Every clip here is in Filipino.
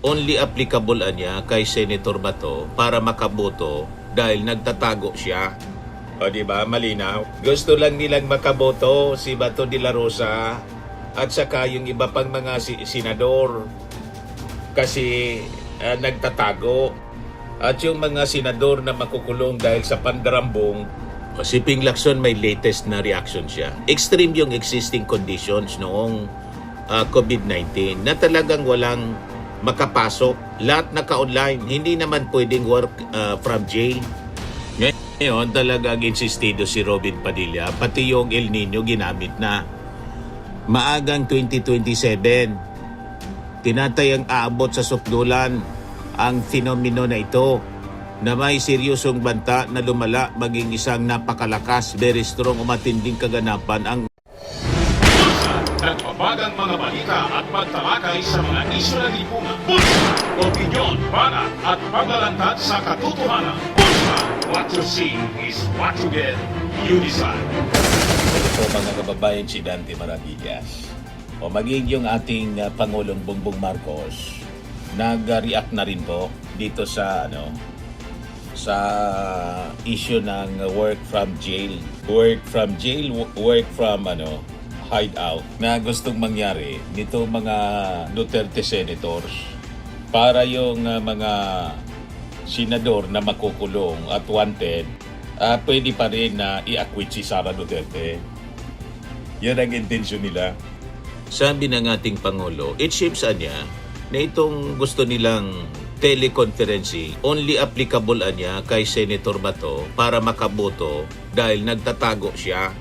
only applicable niya kay Senator Bato para makaboto dahil nagtatago siya. O di ba, malinaw? Gusto lang nilang makaboto si Bato de la Rosa at saka yung iba pang mga senador kasi nagtatago. At yung mga senador na makukulong dahil sa pandarambong, si Ping Lacson may latest na reaction siya. Extreme yung existing conditions noong COVID-19 na talagang walang makapasok. Lahat naka-online. Hindi naman pwedeng work from jail. Ngayon, talagang insistido si Robin Padilla, pati yung El Nino ginamit na. Maagang 2027, tinatayang aabot sa sukdulan ang fenomeno na ito na may seryosong banta na lumala maging isang napakalakas, very strong o matinding kaganapan ang nagbabagang mga balita at pagtalakay sa mga isyu na lipungan. Bulsa, opinyon, banat at paglalantad sa katotohanan. Bulsa, what you see is what you get. You decide. ito po mga kababayan, si Dante Maravillas. O maging yung ating Pangulong Bongbong Marcos, nag-react na rin po dito sa sa issue ng work from jail. Work from jail, work from hideout na gustong mangyari nito mga Duterte senators para yung mga senador na makukulong at wanted, pwede pa rin na i-acquit si Sara Duterte. Yan ang intensyon nila. Sabi ng ating Pangulo, it seems niya na itong gusto nilang teleconferencing only applicable niya kay Senator Bato para makaboto dahil nagtatago siya.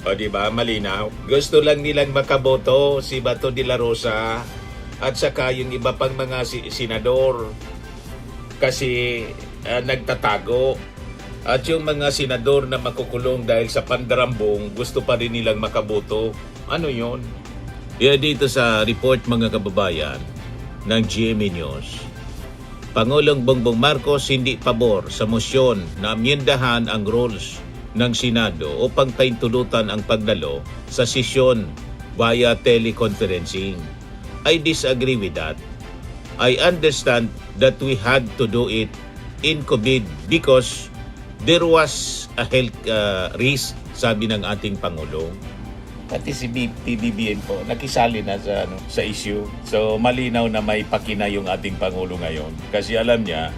O di ba, malinaw? Gusto lang nilang makaboto si Bato de la Rosa at saka yung iba pang mga senador kasi nagtatago. At yung mga senador na makukulong dahil sa pandarambong, gusto pa rin nilang makaboto. Ano yon? Kaya dito sa report mga kababayan ng GMA News, Pangulong Bongbong Marcos hindi pabor sa mosyon na amyendahan ang rules ng Senado upang paintulutan ang pagdalo sa sesyon via teleconferencing. I disagree with that. I understand that we had to do it in COVID because there was a health risk, sabi ng ating Pangulo. Pati si PBBM po, nakisali na sa issue. So malinaw na may pakina yung ating Pangulo ngayon. Kasi alam niya,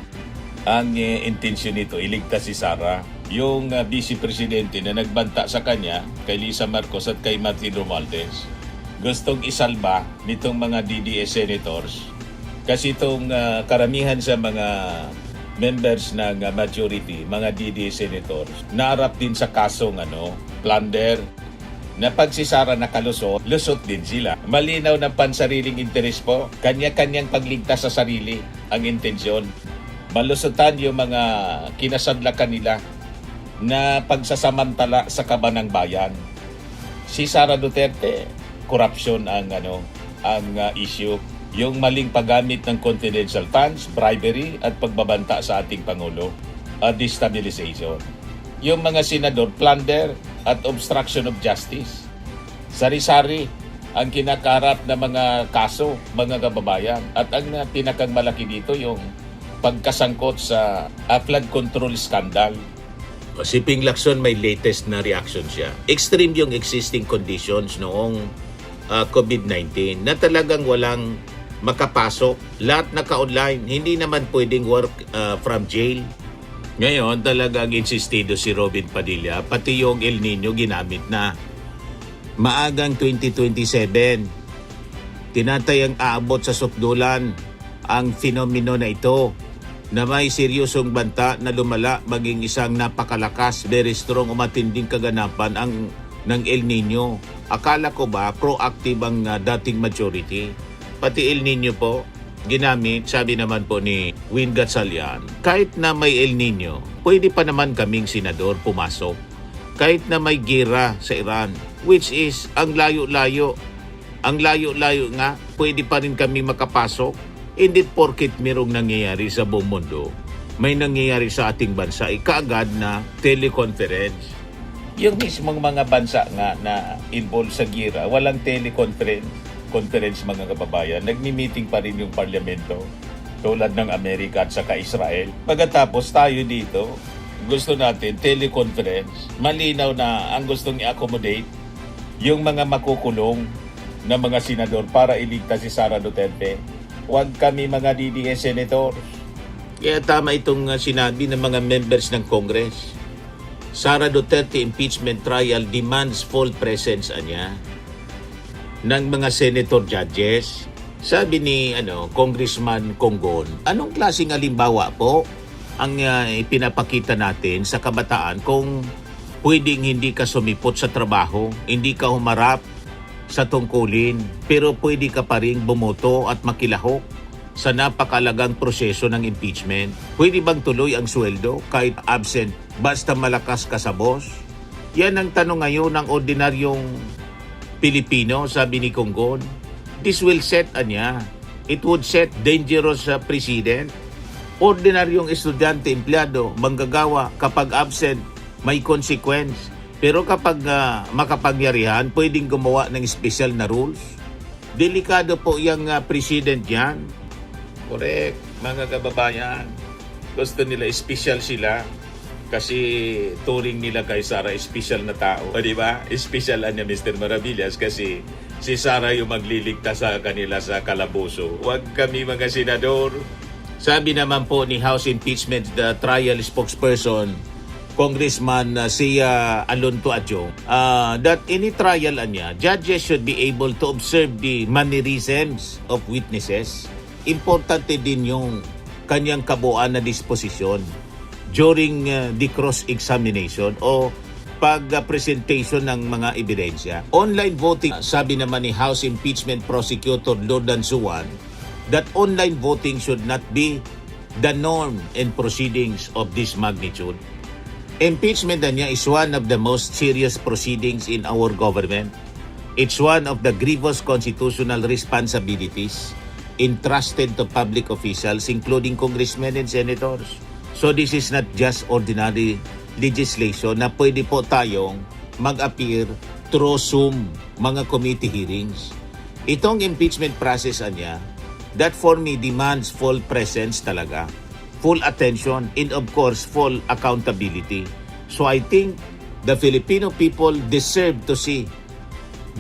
ang intensyon nito, iligtas si Sara. Yung Vice Presidente na nagbanta sa kanya, kay Lisa Marcos at kay Martin Romualdez, gustong isalba nitong mga DDS senators. Kasi itong karamihan sa mga members ng majority, mga DDS senators, naarap din sa kasong plunder, na pag si Sara nakalusot, lusot din sila. Malinaw ng pansariling interes po, kanya-kanyang pagligtas sa sarili ang intensyon. Malusutan yung mga kinasadlakan nila na pagsasamantala sa kaban ng bayan. Si Sara Duterte, corruption ang issue. Yung maling paggamit ng confidential funds, bribery at pagbabanta sa ating Pangulo, destabilization. Yung mga senador, plunder at obstruction of justice. Sari-sari ang kinakaharap na mga kaso, mga kababayan. At ang pinakang malaki dito yung pagkasangkot sa flood control scandal. Si Ping Lacson may latest na reaction siya. Extreme yung existing conditions noong COVID-19 na talagang walang makapasok. Lahat naka-online. Hindi naman pwedeng work from jail. Ngayon, talagang insistido si Robin Padilla, pati yung El Nino ginamit na. Maagang 2027, tinatayang aabot sa sukdulan ang fenomeno na ito na may seryosong banta na lumala maging isang napakalakas, very strong o matinding kaganapan ng El Nino. Akala ko ba proactive ang dating majority? Pati El Nino po, ginamit, sabi naman po ni Win Gatchalian, kahit na may El Nino, pwede pa naman kaming senador pumasok. Kahit na may gera sa Iran, which is ang layo-layo. Ang layo-layo nga, pwede pa rin kami makapasok. Hindi porkit merong nangyayari sa buong mundo, may nangyayari sa ating bansa, kaagad na teleconference. Yung mismong mga bansa nga na involved sa gira, walang teleconference mga kababayan. Nagmi-meeting pa rin yung parlamento. tulad ng Amerika at saka Israel. Pagkatapos tayo dito, gusto natin teleconference, malinaw na ang gustong i-accommodate yung mga makukulong na mga senador para iligtas si Sara Duterte. Huwag kami mga DDS senators. Kaya tama itong sinabi ng mga members ng Congress. Sara Duterte impeachment trial demands full presence niya ng mga senator judges. Sabi ni Congressman Conggon, anong klaseng halimbawa po ang ipinapakita natin sa kabataan kung pwedeng hindi ka sumipot sa trabaho, hindi ka humarap sa tungkulin, pero pwede ka pa rin bumoto at makilahok sa napakalagang proseso ng impeachment? Pwede bang tuloy ang sweldo kahit absent basta malakas ka sa boss? Yan ang tanong ngayon ng ordinaryong Pilipino, sabi ni Conggon. This will set it would set dangerous precedent. Ordinaryong estudyante, empleyado, manggagawa kapag absent may consequence. Pero kapag makapangyarihan, pwedeng gumawa ng special na rules. Delikado po yung president yan. Correct, mga kababayan. Gusto nila special sila kasi turing nila kay Sara special na tao. O, di ba? Special niya Mr. Maravillas kasi si Sara yung magliligtas sa kanila sa kalaboso. Huwag kami mga senador. Sabi naman po ni House Impeachment the trial spokesperson, Congressman Alonto Adjong, that any trial niya, judges should be able to observe the mannerisms of witnesses. Importante din yung kanyang kabuuan na disposisyon during the cross-examination o pag-presentation ng mga ebidensya. Online voting, sabi naman ni House Impeachment Prosecutor Lordan Suwan, that online voting should not be the norm in proceedings of this magnitude. Impeachment niya is one of the most serious proceedings in our government. It's one of the grievous constitutional responsibilities entrusted to public officials, including congressmen and senators. So this is not just ordinary legislation na pwede po tayong mag-appear through Zoom, mga committee hearings. Itong impeachment process niya, that for me demands full presence talaga, full attention, and of course, full accountability. So I think the Filipino people deserve to see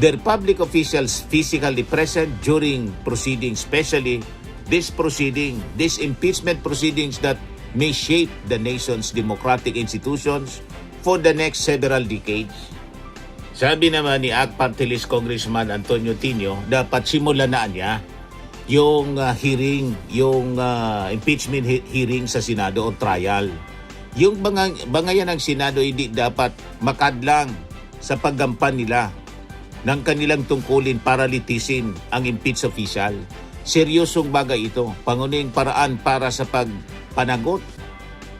their public officials physically present during proceedings, especially this impeachment proceedings that may shape the nation's democratic institutions for the next several decades. Sabi naman ni ACT Party List Congressman Antonio Tino, dapat simulan na niya yung impeachment hearing sa Senado o trial. Yung bangayan ng Senado hindi dapat makadlang sa paggampan nila ng kanilang tungkulin para litisin ang impeached official. Seryosong bagay ito, pangunahing paraan para sa pagpanagot,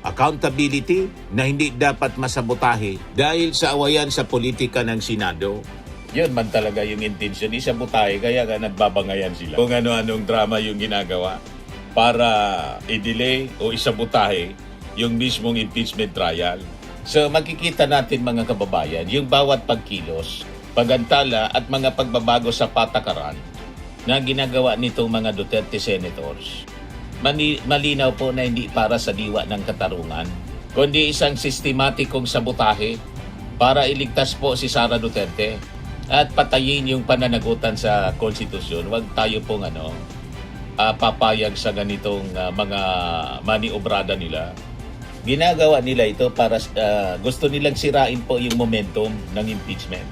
accountability na hindi dapat masabotahe dahil sa awayan sa politika ng Senado. Yun man talaga yung intention, isabotahe, kaya nagbabangayan sila. Kung ano-anong drama yung ginagawa para i-delay o isabotahe yung mismong impeachment trial. So makikita natin mga kababayan, yung bawat pagkilos, pagantala at mga pagbabago sa patakaran na ginagawa nitong mga Duterte senators. Malinaw po na hindi para sa diwa ng katarungan, kundi isang sistematikong sabotahe para iligtas po si Sara Duterte at patayin yung pananagutan sa konstitusyon. Huwag tayo pong papayag sa ganitong mga maniobrada nila. Ginagawa nila ito para gusto nilang sirain po yung momentum ng impeachment.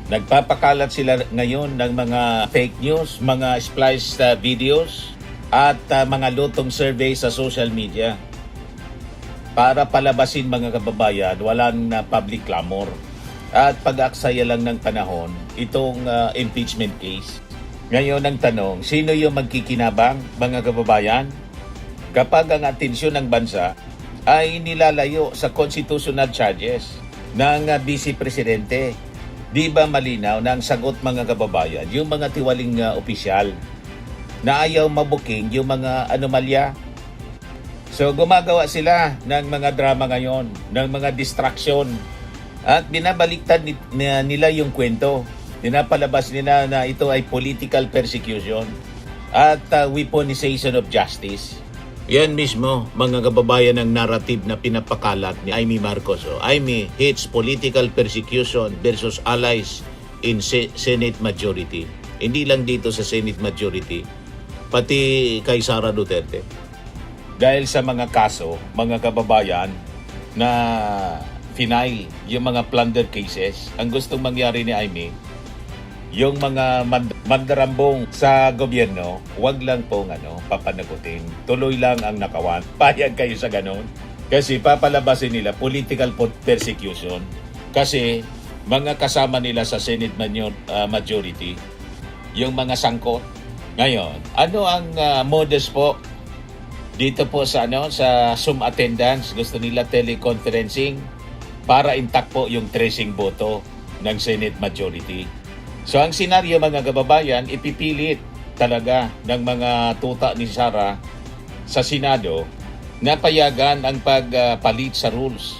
Nagpapakalat sila ngayon ng mga fake news, mga spliced videos at mga lutong survey sa social media para palabasin mga kababayan, walang public clamor at pag-aksaya lang ng panahon itong impeachment case. Ngayon ang tanong, sino yung magkikinabang mga kababayan kapag ang atensyon ng bansa ay nilalayo sa constitutional charges ng Vice Presidente? Di ba malinaw na ang sagot mga kababayan, yung mga tiwaling opisyal na ayaw mabuking yung mga anomalya? So gumagawa sila ng mga drama ngayon, ng mga distraction at binabaliktad nila yung kwento. Pinapalabas nila na ito ay political persecution at weaponization of justice. Yan mismo, mga kababayan, ng narrative na pinapakalat ni Amy Marcos. Amy hates political persecution versus allies in Senate majority. Hindi lang dito sa Senate majority, pati kay Sara Duterte. Dahil sa mga kaso, mga kababayan, na final yung mga plunder cases, ang gustong mangyari ni Amy, yung mga mandarambong sa gobyerno, wag lang pong papanagutin. Tuloy lang ang nakawan. Payag kayo sa ganon. Kasi papalabasin nila political persecution. Kasi mga kasama nila sa Senate majority, yung mga sangkot. Ngayon, ano ang modus po dito po sa sa Zoom attendance? Gusto nila teleconferencing para intact po yung tracing boto ng Senate majority. So ang senaryo, mga kababayan, ipipilit talaga ng mga tuta ni Sara sa Senado na payagan ang pagpalit sa rules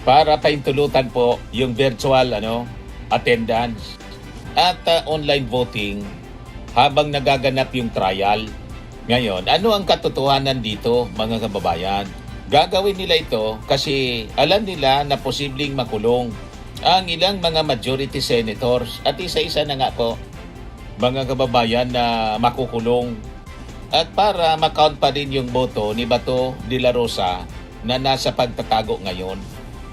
para paintulutan po yung virtual attendance at online voting habang nagaganap yung trial. Ngayon, ano ang katotohanan dito, mga kababayan? Gagawin nila ito kasi alam nila na posibleng makulong ang ilang mga majority senators at isa-isa na nga po, mga kababayan, na makukulong. At para makount pa din yung boto ni Bato de la Rosa na nasa pagtatago ngayon.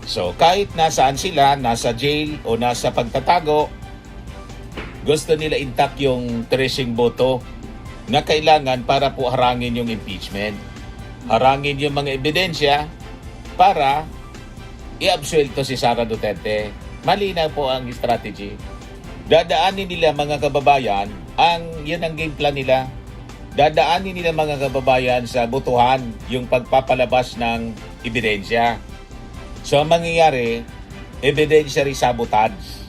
So kahit nasaan sila, nasa jail o nasa pagtatago, gusto nila intact yung tracing boto na kailangan para po harangin yung impeachment. Harangin yung mga ebidensya para i-absuelto si Sara Duterte. Malinaw po ang strategy. Dadaanin nila, mga kababayan, yan ang game plan nila. Dadaanin nila, mga kababayan, sa botohan yung pagpapalabas ng ebidensya. So ang mangyayari, evidentiary sabotage.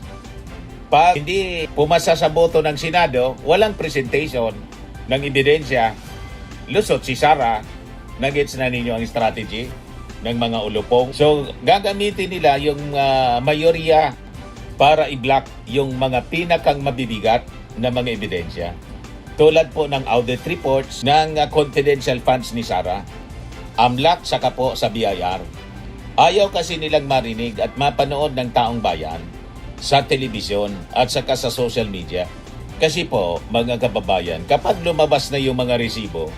Pag hindi pumasa sa boto ng Senado, walang presentation ng ebidensya, lusot si Sara. Nagets na ninyo ang strategy ng mga ulupong. So, gagamitin nila yung mayorya para i-block yung mga pinakang mabibigat na mga ebidensya. Tulad po ng audit reports ng confidential funds ni Sara, AMLAC, saka po sa BIR. Ayaw kasi nilang marinig at mapanood ng taong bayan sa telebisyon at saka sa social media. Kasi po, mga kababayan, kapag lumabas na yung mga resibo,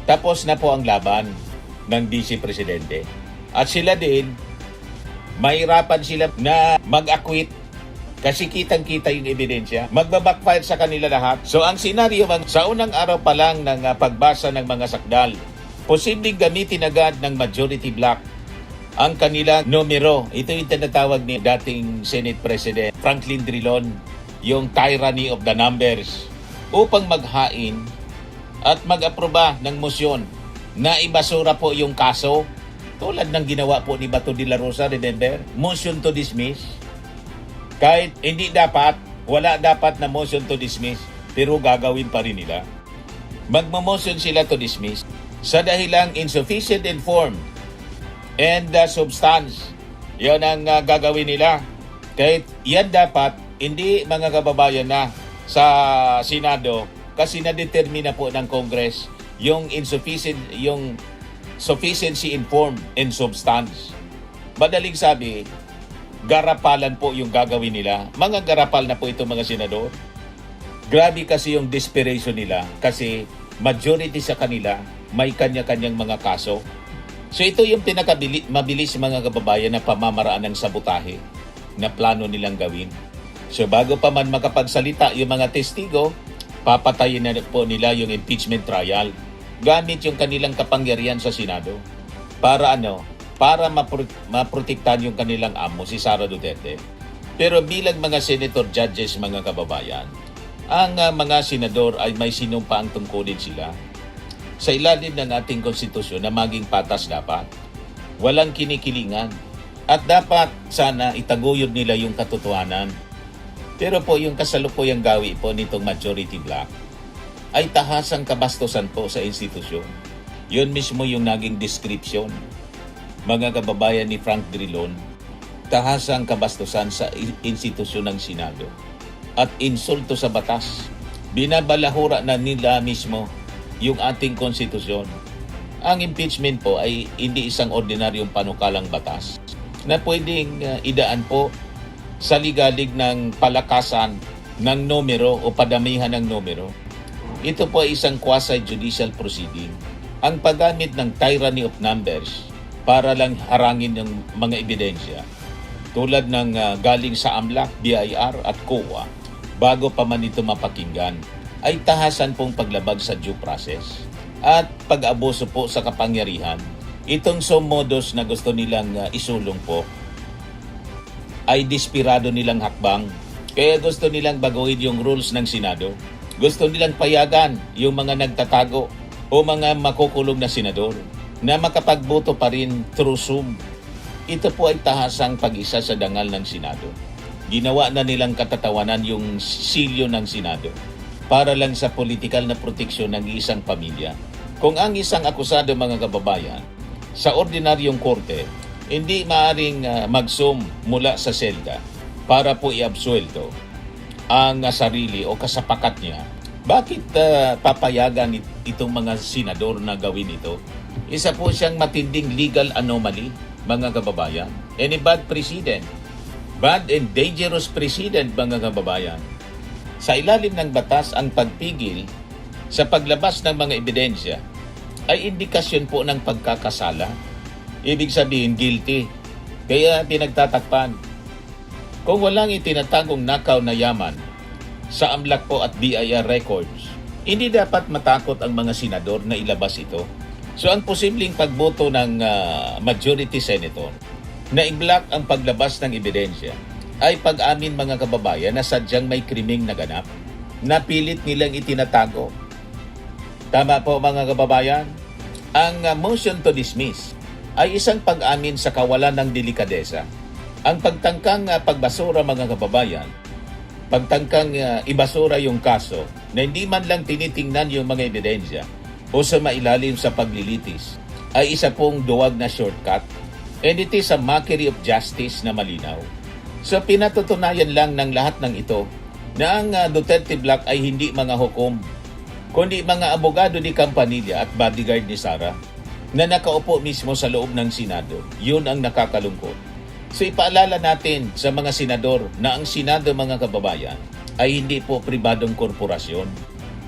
tapos na po ang laban ng Vice Presidente. At sila din, mahirapan sila na mag-acquit kasi kitang-kita yung ebidensya. Magbabackfire sa kanila lahat. So ang senaryo, sa unang araw pa lang ng pagbasa ng mga sakdal, posibleng gamitin agad ng majority bloc ang kanilang numero. Ito yung tinatawag ni dating Senate President Franklin Drilon, yung tyranny of the numbers, upang maghain at mag-aproba ng motion na ibasura po yung kaso. Tulad ng ginawa po ni Bato de la Rosa, remember? Motion to dismiss. Kahit hindi dapat, wala dapat na motion to dismiss, pero gagawin pa rin nila. Magmamotion sila to dismiss sa dahilang insufficient in form and substance. Yan ang gagawin nila. Kahit yan dapat, hindi, mga kababayan, na sa Senado kasi na-determine na po ng Congress yung sufficiency in form and substance. Madaling sabi, garapalan po yung gagawin nila. Mga garapal na po ito, mga senador. Grabe kasi yung desperation nila kasi majority sa kanila may kanya-kanyang mga kaso. So ito yung mabilis, mga kababayan, na pamamaraan ng sabotahe na plano nilang gawin. So bago pa man makapagsalita yung mga testigo, papatayin na po nila yung impeachment trial gamit yung kanilang kapangyarihan sa Senado para para maprotektahan yung kanilang amo, si Sara Duterte. Pero bilang mga senator judges, mga kababayan, ang mga senador ay may sinumpaang tungkulin sila sa ilalim ng ating konstitusyon na maging patas dapat. Walang kinikilingan at dapat sana itaguyod nila yung katotohanan. Pero po yung kasalukuyang gawi po nitong majority bloc ay tahasang kabastusan po sa institusyon. Yun mismo yung naging description, mga kababayan, ni Frank Drilon. Tahasang kabastusan sa institusyon ng Senado at insulto sa batas. Binabalahura na nila mismo yung ating konstitusyon. Ang impeachment po ay hindi isang ordinaryong panukalang batas na pwedeng idaan po sa ligalig ng palakasan ng numero o padamihan ng numero. Ito po ay isang quasi-judicial proceeding. Ang paggamit ng tyranny of numbers para lang harangin ng mga ebidensya tulad ng galing sa AMLAC, BIR at COA bago pa man ito mapakinggan ay tahasan pong paglabag sa due process at pag-abuso po sa kapangyarihan. Itong modus na gusto nilang isulong po ay desperado nilang hakbang. Kaya gusto nilang baguhin yung rules ng Senado. Gusto nilang payagan yung mga nagtatago o mga makukulong na senador na makapagboto pa rin through Zoom. Ito po ay tahasang pag-isa sa dangal ng Senado. Ginawa na nilang katatawanan yung silyo ng Senado para lang sa politikal na proteksyon ng isang pamilya. Kung ang isang akusado, mga kababayan, sa ordinaryong korte, hindi maaring mag-zoom mula sa selda para po iabsuelto ang sarili o kasapakat niya. Bakit papayagan itong mga senador na gawin ito? Isa po siyang matinding legal anomaly, mga kababayan. And a bad precedent. Bad and dangerous precedent, mga kababayan. Sa ilalim ng batas, ang pagpigil sa paglabas ng mga ebidensya ay indikasyon po ng pagkakasala. Ibig sabihin, guilty. Kaya pinagtatakpan. Kung walang itinatagong nakaw na yaman sa AMLAC po at BIR records, hindi dapat matakot ang mga senador na ilabas ito. So ang posibleng pagboto ng majority senator na i-block ang paglabas ng ebidensya ay pag-amin, mga kababayan, na sadyang may krimeng naganap na pilit nilang itinatago. Tama po, mga kababayan? Ang motion to dismiss ay isang pag-amin sa kawalan ng delikadesa. Ang pagtangkang pagbasura, mga kababayan, pagtangkang ibasura yung kaso na hindi man lang tinitingnan yung mga ebidensya o sa mailalim sa paglilitis ay isa pong duwag na shortcut, and it is a mockery of justice na malinaw. So pinatutunayan lang ng lahat ng ito na ang Duterte Black ay hindi mga hukom, kundi mga abogado ni Campanilla at bodyguard ni Sara na nakaupo mismo sa loob ng Senado. Yun ang nakakalungkot. So ipaalala natin sa mga senador na ang Senado, mga kababayan, ay hindi po pribadong korporasyon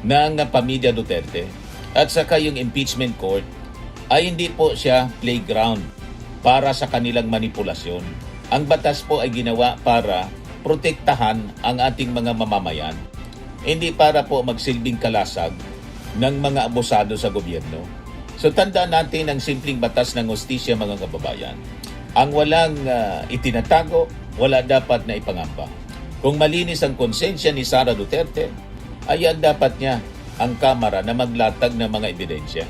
ng pamilya Duterte. At saka yung impeachment court ay hindi po siya playground para sa kanilang manipulasyon. Ang batas po ay ginawa para protektahan ang ating mga mamamayan, hindi para po magsilbing kalasag ng mga abusado sa gobyerno. So tandaan natin ang simpleng batas ng hustisya, mga kababayan. Ang walang itinatago, wala dapat na ipangamba. Kung malinis ang konsensya ni Sara Duterte, ayan dapat niya ang Kamara na maglatag ng mga ebidensya.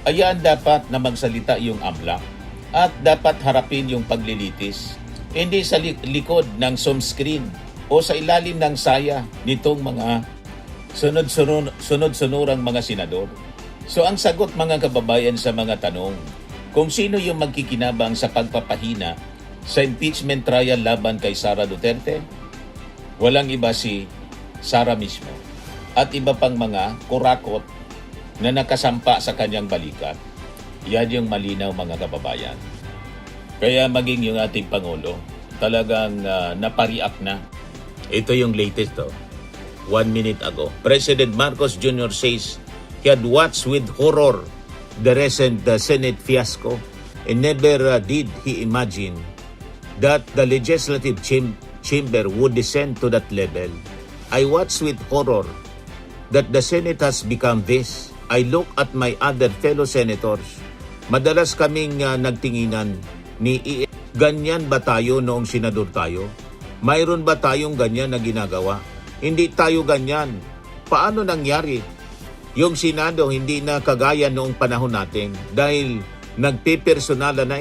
Ayan dapat na magsalita yung AMLAC at dapat harapin yung paglilitis. Hindi sa likod ng Zoom screen o sa ilalim ng saya nitong mga sunod-sunurang mga senador. So ang sagot, mga kababayan, sa mga tanong, kung sino yung magkikinabang sa pagpapahina sa impeachment trial laban kay Sara Duterte, walang iba si Sara mismo at iba pang mga kurakot na nakasampa sa kanyang balikat. Yan yung malinaw, mga kababayan. Kaya maging yung ating Pangulo talagang napariak na. Ito yung latest, 1 minute ago. President Marcos Jr. says he had watched with horror the recent Senate fiasco and never did he imagine that the legislative chamber would descend to that level. I watched with horror that the Senate has become this. I look at my other fellow senators. Madalas kaming nagtinginan ni ganyan ba tayo noong senador tayo? Mayroon ba tayong ganyan na ginagawa? Hindi tayo ganyan. Paano nangyari? Yung Senado hindi na kagaya noong panahon natin dahil nagpipersonala na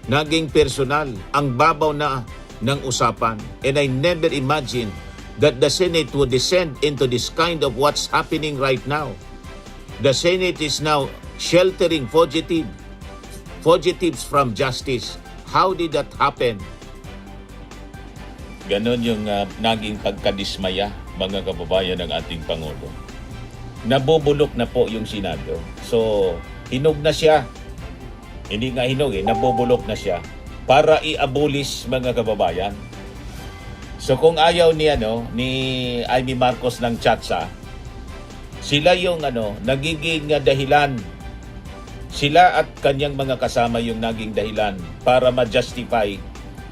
Naging personal, ang babaw na ng usapan. And I never imagined that the Senate would descend into this kind of what's happening right now. The Senate is now sheltering fugitives from justice. How did that happen? Ganon yung naging pagkadismaya, mga kababayan, ng ating Pangulo. Nabubulok na po yung Senado. So, hinog na siya. Hindi nga hinog nabubulok na siya para i-abolish mga kababayan. So kung ayaw ni Amy Marcos ng Chatsa, sila yung nagiging dahilan. Sila at kanyang mga kasama yung naging dahilan para ma-justify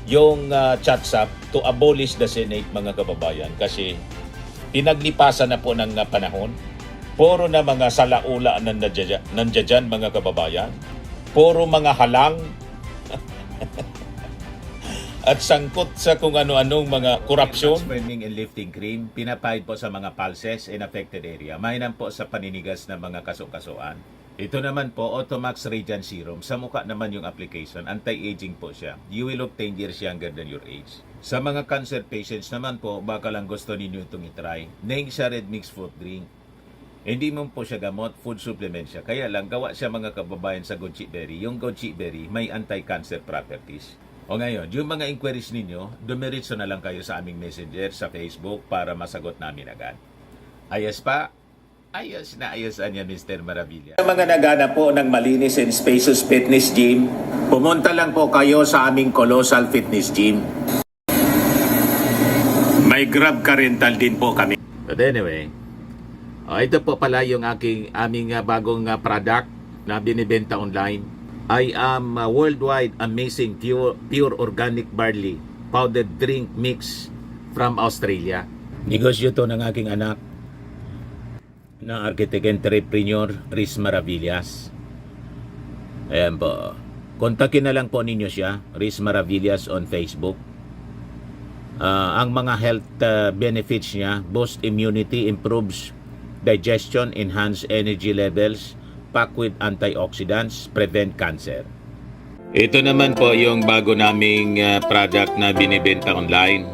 yung Chatsa to abolish the Senate, mga kababayan. Kasi pinaglipasan na po ng panahon. Puro na mga salaula nandiyan, mga kababayan. Puro mga halang at sangkot sa kung ano-anong mga korupsyon. Spreading and lifting cream, pinapahid po sa mga pulses in affected area. Mainam po sa paninigas ng mga kaso-kasuan. Ito naman po, Automax Radiant Serum. Sa mukha naman yung application, anti-aging po siya. You will look 10 years younger than your age. Sa mga cancer patients naman po, baka lang gusto ninyo itong itry. Neng siya red mixed fruit drink. Hindi mo po siya gamot, food supplement siya. Kaya lang, gawa siya mga kababayan sa goji berry. Yung goji berry may anti-cancer properties. O ngayon, yung mga inquiries ninyo, dumiritso na lang kayo sa aming messenger sa Facebook para masagot namin agad. Ayos pa? Ayos na ayos niya, Mr. Maravilla. Sa mga nagana po ng malinis and spacious fitness gym, pumunta lang po kayo sa aming Colossal Fitness Gym. May Grab car rental din po kami. But anyway, ito po pala yung aming bagong product na binibenta online. I am worldwide amazing pure organic barley powdered drink mix from Australia. Negosyo to ng aking anak na architect entrepreneur Riz Maravillas. Ayan po. Kontakin na lang po ninyo siya, Riz Maravillas on Facebook. Ang mga health benefits niya, boost immunity, improves digestion, enhance energy levels, packed with antioxidants, prevent cancer. Ito naman po yung bago naming product na binibenta online.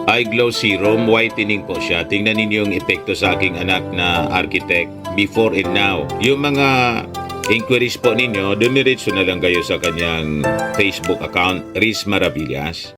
Eye Glow Serum, whitening po siya. Tingnan ninyo yung epekto sa aking anak na architect before and now. Yung mga inquiries po ninyo, dumiretso na lang kayo sa kanyang Facebook account, Riz Maravillas.